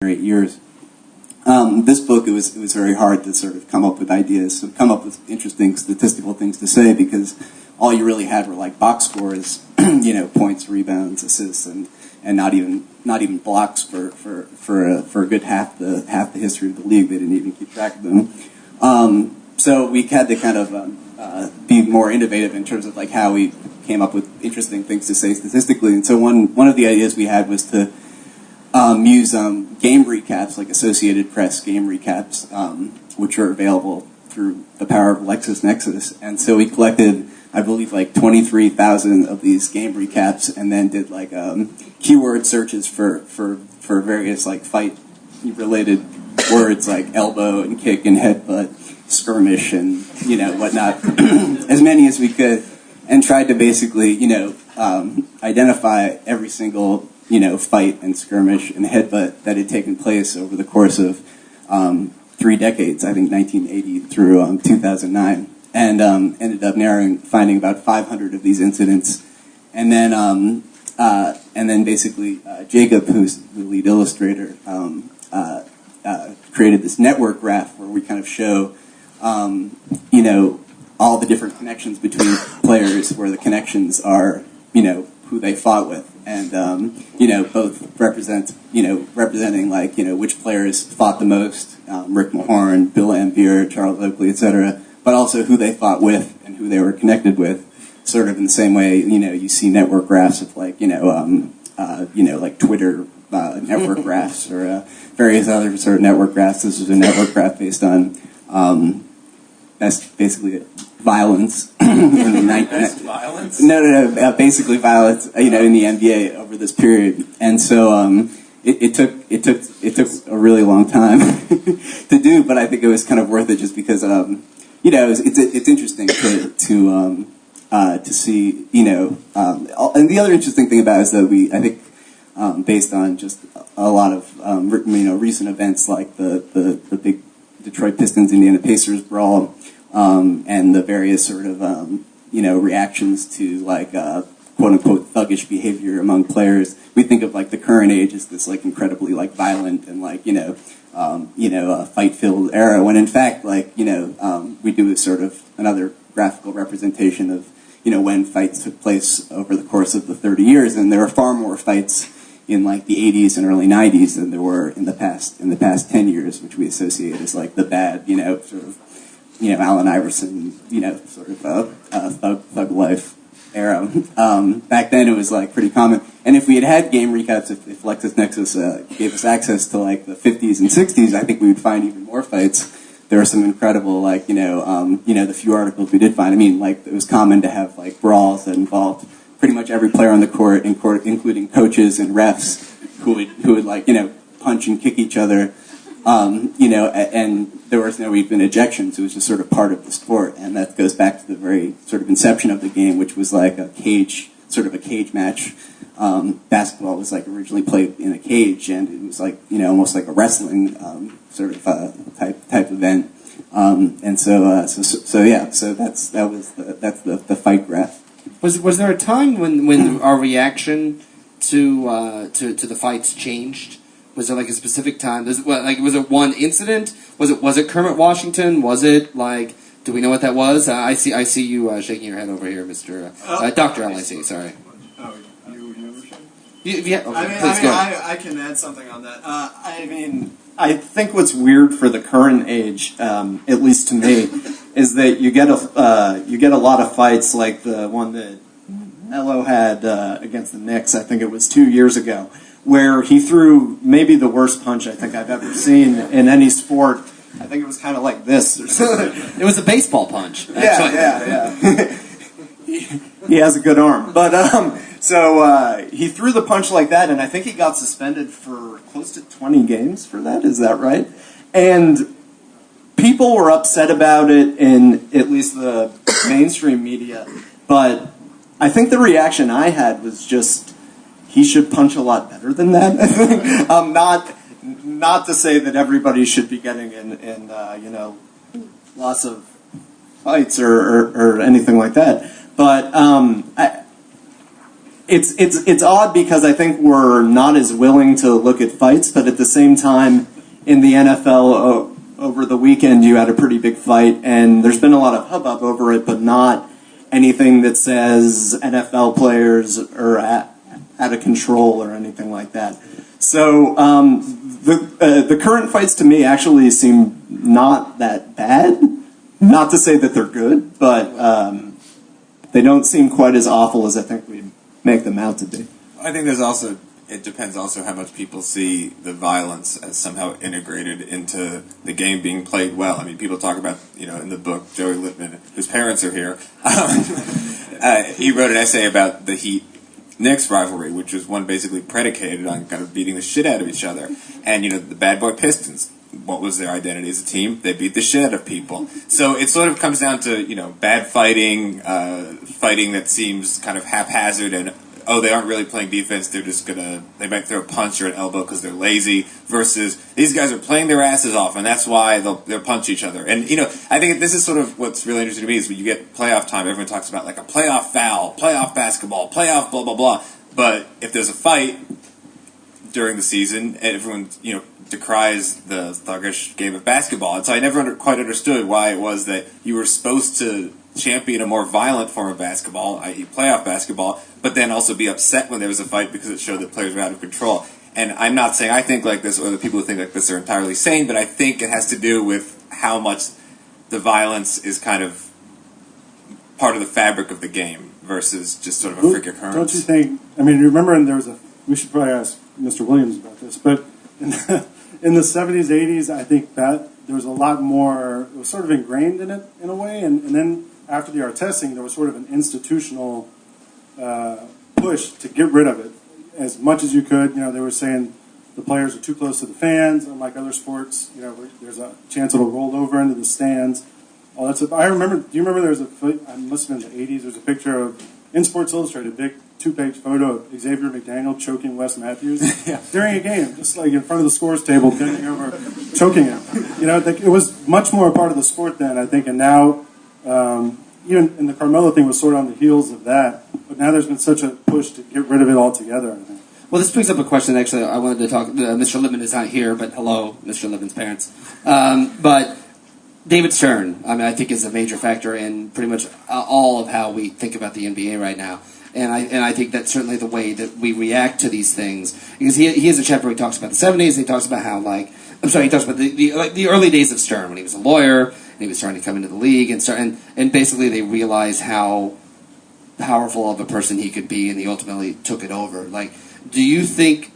8 years. This book, it was very hard to sort of come up with ideas, so come up with interesting statistical things to say, because all you really had were like box scores, points, rebounds, assists, and not even blocks for a good half the history of the league. They didn't even keep track of them. So we had to kind of be more innovative in terms of like how we came up with interesting things to say statistically. And so one of the ideas we had was to use game recaps, like Associated Press game recaps, which are available through the power of LexisNexis. And so we collected, I believe, like 23,000 of these game recaps, and then did like keyword searches for various like fight-related words like elbow and kick and headbutt, skirmish and whatnot, as many as we could, and tried to basically identify every single fight and skirmish and headbutt that had taken place over the course of 3 decades, I think 1980 through 2009, and ended up finding about 500 of these incidents, and then basically Jacob, who's the lead illustrator, created this network graph where we kind of show all the different connections between players, where the connections are who they fought with, and both representing like which players fought the most, Rick Mahorn, Bill Laimbeer, Charles Oakley, etc., but also who they fought with and who they were connected with, sort of in the same way you see network graphs of like like Twitter network graphs or various other sort of network graphs. This was a network graph based on that's basically violence. Best violence? No, basically violence. In the NBA over this period, and so it took a really long time to do, but I think it was kind of worth it, just because it's interesting to see and the other interesting thing about it is that I think based on just a lot of recent events like the big Detroit Pistons Indiana Pacers brawl, and the various sort of reactions to like quote unquote thuggish behavior among players. We think of like the current age as this like incredibly like violent and like fight filled era, when in fact like we do sort of another graphical representation of when fights took place over the course of the 30 years, and there are far more fights in like the 80s and early 90s than there were in the past 10 years, which we associate as like the bad sort of Allen Iverson sort of thug life era. Back then it was like pretty common, and if we had game recaps, if LexisNexis gave us access to like the 50s and 60s, I think we would find even more fights. There are some incredible like the few articles we did find. I mean, like it was common to have like brawls that involved pretty much every player on the court, including coaches and refs, who would like punch and kick each other, and there was no even ejections. It was just sort of part of the sport, and that goes back to the very sort of inception of the game, which was like a cage match. Basketball was like originally played in a cage, and it was like almost like a wrestling sort of type event. And so that's the fight graph. Was there a time when our reaction to the fights changed? Was there like a specific time? Was it one incident? Was it Kermit Washington? Was it like? Do we know what that was? I see you shaking your head over here, Mr. Dr. LIC. Sorry. Oh, you were shaking? Yeah. Okay, please go. I can add something on that. I think what's weird for the current age, at least to me, is that you get a lot of fights like the one that Elo had against the Knicks. I think it was 2 years ago, where he threw maybe the worst punch I think I've ever seen in any sport. I think it was kind of like this or something. It was a baseball punch. Yeah. He has a good arm. But so he threw the punch like that, and I think he got suspended for close to 20 games for that. Is that right? And people were upset about it in at least the mainstream media. But I think the reaction I had was just, he should punch a lot better than that. Not to say that everybody should be getting in lots of fights or anything like that, but it's odd because I think we're not as willing to look at fights, but at the same time, in the NFL over the weekend, you had a pretty big fight, and there's been a lot of hubbub over it, but not anything that says NFL players are out of control or anything like that. So the current fights to me actually seem not that bad. Not to say that they're good, but they don't seem quite as awful as I think we make them out to be. I think it depends also how much people see the violence as somehow integrated into the game being played well. I mean, people talk about, in the book, Joey Litman, whose parents are here, he wrote an essay about the Heat-Knicks rivalry, which was one basically predicated on kind of beating the shit out of each other. And, the bad boy Pistons, what was their identity as a team? They beat the shit out of people. So it sort of comes down to, bad fighting, fighting that seems kind of haphazard and, they aren't really playing defense, they might throw a punch or an elbow because they're lazy, versus these guys are playing their asses off, and that's why they'll punch each other. And, I think this is sort of what's really interesting to me is when you get playoff time, everyone talks about like a playoff foul, playoff basketball, playoff blah, blah, blah. But if there's a fight during the season, everyone, decries the thuggish game of basketball. And so I never quite understood why it was that you were supposed to champion a more violent form of basketball, i.e. playoff basketball, but then also be upset when there was a fight because it showed that players were out of control. And I'm not saying I think like this or the people who think like this are entirely sane, but I think it has to do with how much the violence is kind of part of the fabric of the game versus just sort of a freak occurrence. Don't you think, remember we should probably ask Mr. Williams about this, but in the 70s, 80s, I think that there was a lot more, it was sort of ingrained in it in a way, and then after the Artesting, there was sort of an institutional push to get rid of it as much as you could. They were saying the players are too close to the fans, unlike other sports. There's a chance it'll roll over into the stands. All that stuff. I remember. Do you remember there was I must have been in the 80s. There's a picture of in Sports Illustrated, a big 2-page photo of Xavier McDaniel choking Wes Matthews during a game, just like in front of the scores table, bending over, choking him. It was much more a part of the sport then, I think, and now. Even and the Carmelo thing was sort of on the heels of that, but now there's been such a push to get rid of it altogether, I think. Well, this brings up a question, actually, I wanted to talk, Mr. Litman is not here, but hello, Mr. Litman's parents. But David Stern, I think is a major factor in pretty much all of how we think about the NBA right now. And I think that's certainly the way that we react to these things. Because he has a chapter where he talks about the 70s, and he talks about how, he talks about the early days of Stern, when he was a lawyer, and he was starting to come into the league, and basically they realized how powerful of a person he could be, and he ultimately took it over. Do you think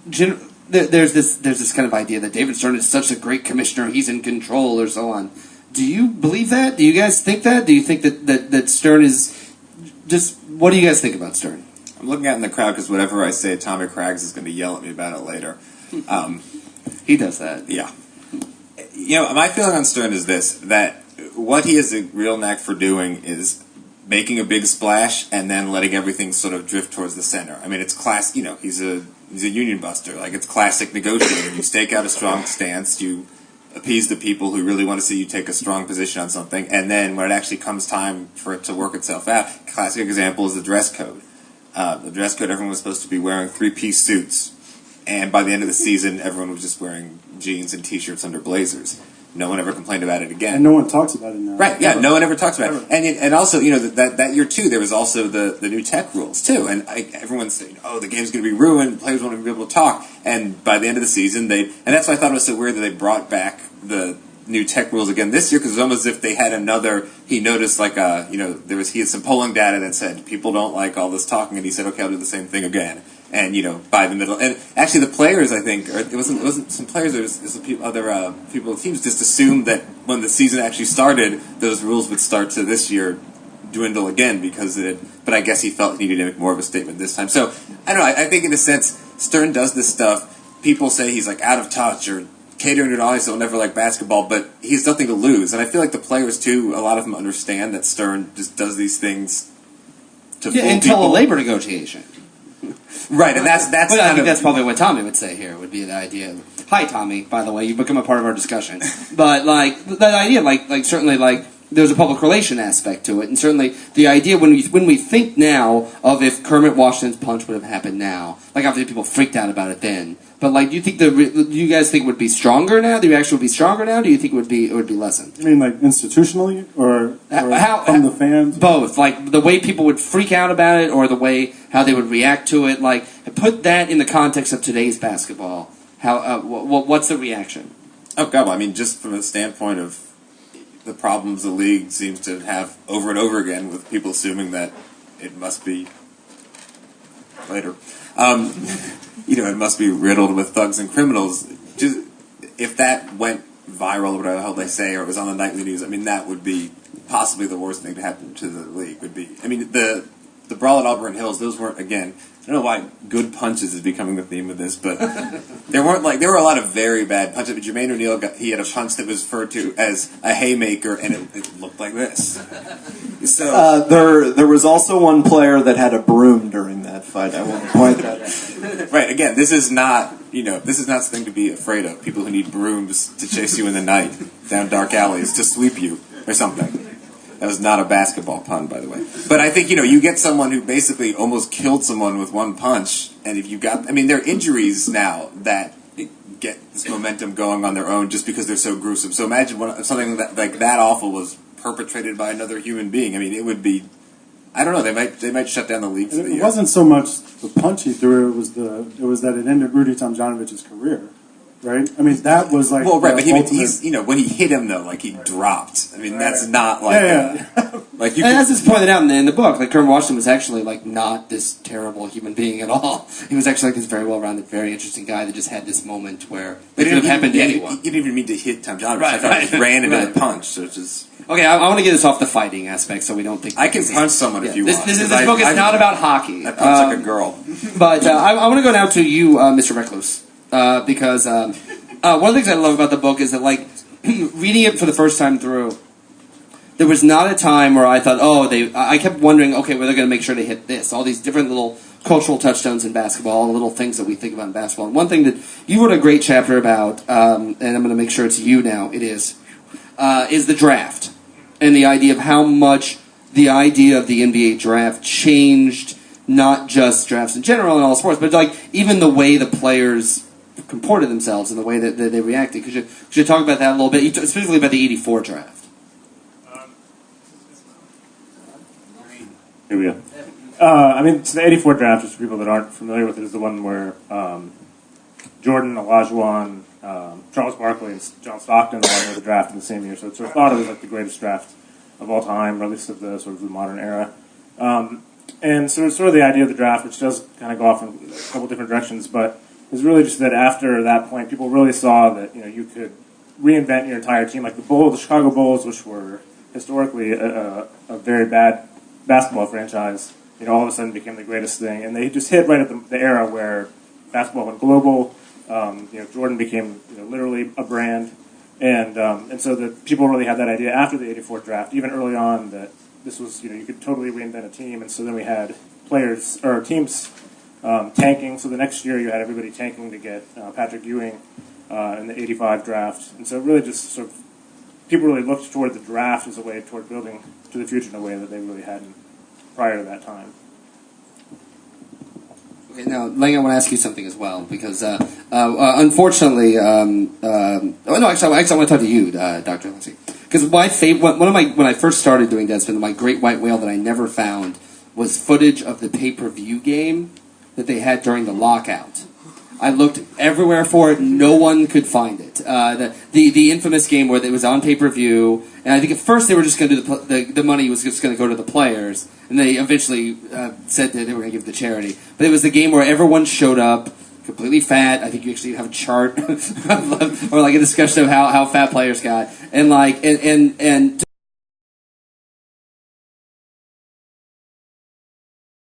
there's this kind of idea that David Stern is such a great commissioner, he's in control, or so on? Do you believe that? Do you guys think that? Do you think that Stern is just... What do you guys think about Stern? I'm looking out in the crowd because whatever I say, Tommy Craggs is going to yell at me about it later. He does that. Yeah. My feeling on Stern is this, that what he has a real knack for doing is making a big splash and then letting everything sort of drift towards the center. It's class, he's a union buster. It's classic negotiating. You stake out a strong stance, you appease the people who really want to see you take a strong position on something, and then when it actually comes time for it to work itself out, classic example is the dress code. The dress code, everyone was supposed to be wearing 3-piece suits, and by the end of the season, everyone was just wearing jeans and T-shirts under blazers. No one ever complained about it again. And no one talks about it now. Right, yeah, no one ever talks about it. And also, that year, too, there was also the new tech rules, too. And everyone's saying, the game's going to be ruined, players won't even be able to talk. And by the end of the season, and that's why I thought it was so weird that they brought back the new tech rules again this year, because it was almost as if they had he noticed, he had some polling data that said, people don't like all this talking, and he said, okay, I'll do the same thing again. And, by the middle, and actually the players, I think, or it wasn't some players, it was other people on the teams just assumed that when the season actually started, those rules would start to this year dwindle again but I guess he felt he needed to make more of a statement this time. So, I don't know, I think in a sense, Stern does this stuff, people say he's out of touch or catering to an audience that will never like basketball, but he has nothing to lose. And I feel like the players, too, a lot of them understand that Stern just does these things to fool until people. a labor negotiation. Right, and that's but I think that's probably what Tommy would say here, would be the idea. Hi, Tommy, by the way, you've become a part of our discussion. But, that idea, certainly, there's a public relation aspect to it, and certainly the idea when we think now of if Kermit Washington's punch would have happened now, like obviously people freaked out about it then, but like do you guys think it would be stronger now? The reaction would be stronger now? Do you think it would be lessened? You mean like institutionally or from the fans? Both, like the way people would freak out about it, or the way how they would react to it. Like put that in the context of today's basketball. How what's the reaction? Oh God! Well, I mean, just from the standpoint of the problems the league seems to have over and over again with people assuming that it must be later. It must be riddled with thugs and criminals. Just if that went viral, or whatever the hell they say, or it was on the nightly news, I mean, that would be possibly the worst thing to happen to the league. Would be, I mean, the brawl at Auburn Hills. Those weren't, again, I don't know why good punches is becoming the theme of this, but there were a lot of very bad punches. But Jermaine O'Neal he had a punch that was referred to as a haymaker, and it looked like this. So there was also one player that had a broom during that fight. I want to point that out. Right. Again, this is not something to be afraid of. People who need brooms to chase you in the night down dark alleys to sweep you or something. That was not a basketball pun, by the way. But I think, you get someone who basically almost killed someone with one punch, and if you got, I mean, there are injuries now that get this momentum going on their own just because they're so gruesome. So imagine something that awful was perpetrated by another human being. I mean, it would be, I don't know, they might shut down the league for the year. It wasn't so much the punch he threw, it was that it ended Rudy Tomjanovich's career. Right? I mean, that was like... Well, right, but he's when he hit him, though, like, he dropped. I mean, that's not like... Like you as it's pointed out in the book, like, Kermit Washington was actually, like, not this terrible human being at all. He was actually, like, this very well-rounded, very interesting guy that just had this moment where it could have happened to anyone. He didn't even mean to hit Tom John. I thought he ran into the punch, so it's just... Okay, I want to get this off the fighting aspect so we don't think... I can punch someone if you want. This book is not about hockey. I punch like a girl. But I want to go now to you, Mr. Recluse, because... one of the things I love about the book is that, like, reading it for the first time through, there was not a time where I thought, I kept wondering, okay, well, they're going to make sure to hit this. All these different little cultural touchstones in basketball, all the little things that we think about in basketball. And one thing that you wrote a great chapter about, and I'm going to make sure it's you now, it is the draft. And the idea of how much the idea of the NBA draft changed, not just drafts in general in all sports, but, like, even the way the players comported themselves and the way that they reacted. Could you talk about that a little bit, specifically about the '84 draft? Here we go. I mean, so the '84 draft, just for people that aren't familiar with it, is the one where Jordan, Olajuwon, Charles Barkley, and John Stockton all won the draft in the same year. So it's sort of thought of as like the greatest draft of all time, or at least of the sort of the modern era. And so it's sort of the idea of the draft, which does kind of go off in a couple different directions, but it's really just that after that point, people really saw that you could reinvent your entire team. Like the Chicago Bulls, which were historically a very bad basketball franchise, all of a sudden became the greatest thing. And they just hit right at the era where basketball went global. Jordan became literally a brand, and so the people really had that idea after the '84 draft, even early on, that this was you could totally reinvent a team. And so then we had teams. Tanking, so the next year you had everybody tanking to get Patrick Ewing in the '85 draft, and so really just sort of people really looked toward the draft as a way toward building to the future in a way that they really hadn't prior to that time. Okay, now Lang, I want to ask you something as well because unfortunately, actually, I want to talk to you, Dr. Lindsay, because when I first started doing Deadspin, my great white whale that I never found was footage of the pay-per-view game that they had during the Lockout. I looked everywhere for it. No one could find it. The infamous game where it was on pay-per-view, and I think at first they were just going to do the money was just going to go to the players, and they eventually said that they were going to give it to charity. But it was the game where everyone showed up completely fat. I think you actually have a chart or like a discussion of how fat players got, and